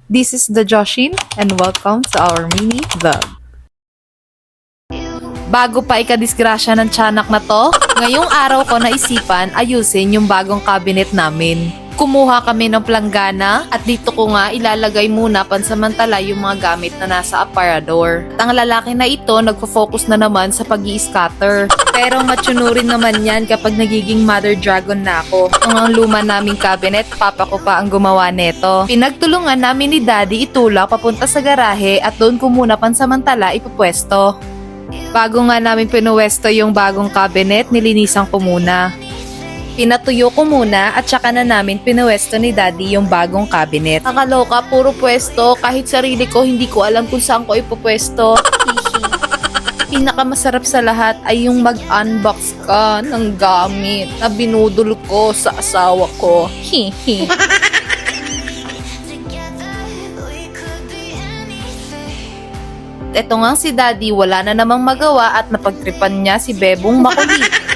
This is the Joshin and welcome to our mini vlog. Bago pa ikadisgrasya ng tiyanak na to, ngayong araw ko naisipan ayusin yung bagong cabinet namin. Kumuha kami ng planggana at dito ko nga ilalagay muna pansamantala yung mga gamit na nasa aparador. At ang lalaki na ito nagfo-focus na naman sa pag-i-scatter. Pero matsunurin naman yan kapag nagiging mother dragon na ako. Ang luma naming cabinet, papa ko pa ang gumawa neto. Pinagtulungan namin ni daddy itulak papunta sa garahe at doon ko muna pansamantala ipupwesto. Bago nga namin pinuwesto yung bagong cabinet, nilinisan ko muna. Pinatuyo ko muna at saka na namin pinuwesto ni daddy yung bagong cabinet. Nakaloka, puro pwesto. Kahit sarili ko, hindi ko alam kung saan ko ipupwesto. Pinakamasarap sa lahat ay yung mag-unbox ka ng gamit na binudol ko sa asawa ko. Hihi. Eto nga si daddy, wala na namang magawa at napagtripan niya si Bebong makulit.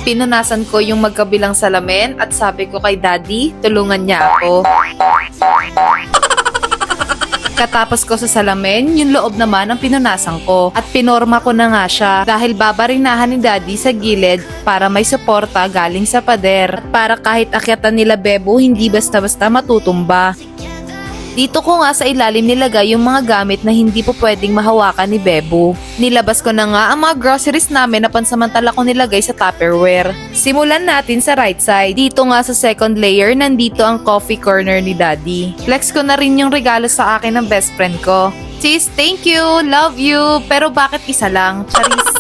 Pinunasan ko yung magkabilang salamin at sabi ko kay daddy, tulungan niya ako. Katapos ko sa salamin, yung loob naman ang pinunasan ko at pinorma ko na nga siya dahil babarinahan ni daddy sa gilid para may suporta galing sa pader at para kahit akyatan nila Bebo hindi basta-basta matutumba. Dito ko nga sa ilalim nilagay yung mga gamit na hindi po pwedeng mahawakan ni Bebo. Nilabas ko na nga ang mga groceries namin na pansamantala ko nilagay sa Tupperware. Simulan natin sa right side. Dito nga sa second layer, nandito ang coffee corner ni Daddy. Flex ko na rin yung regalo sa akin ng best friend ko. Sis, thank you! Love you! Pero bakit isa lang? Charis.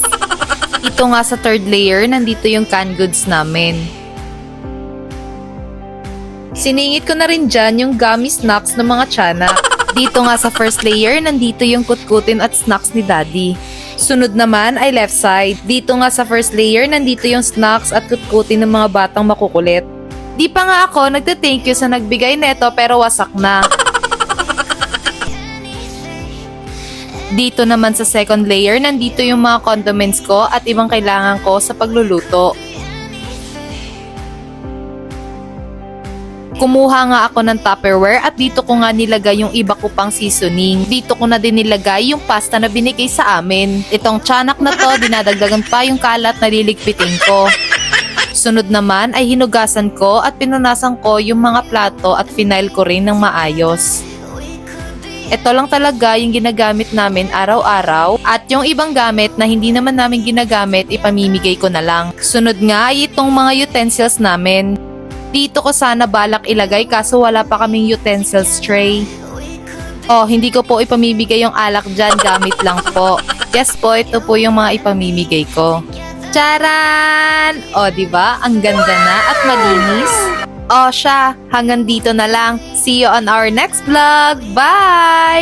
Ito nga sa third layer, nandito yung canned goods namin. Siningit ko na rin dyan yung gummy snacks ng mga tiyanak. Dito nga sa first layer, nandito yung kutkutin at snacks ni Daddy. Sunod naman ay left side. Dito nga sa first layer, nandito yung snacks at kutkutin ng mga batang makukulit. Di pa nga ako nagte-thank you sa nagbigay neto pero wasak na. Dito naman sa second layer, nandito yung mga condiments ko at ibang kailangan ko sa pagluluto. Kumuha nga ako ng Tupperware at dito ko nga nilagay yung iba ko pang seasoning. Dito ko na din nilagay yung pasta na binigay sa amin. Itong tiyanak na to, dinadagdagan pa yung kalat na liligpitin ko. Sunod naman ay hinugasan ko at pinunasan ko yung mga plato at final ko rin ng maayos. Ito lang talaga yung ginagamit namin araw-araw at yung ibang gamit na hindi naman namin ginagamit ipamimigay ko na lang. Sunod nga ay itong mga utensils namin. Dito ko sana balak ilagay kaso wala pa kaming utensils tray. Oh, hindi ko po ipamimigay yung alak dyan, gamit lang po. Yes po, ito po yung mga ipamimigay ko. Charan! Oh, diba? Ang ganda na at malinis. Oh, siya, hanggang dito na lang. See you on our next vlog. Bye!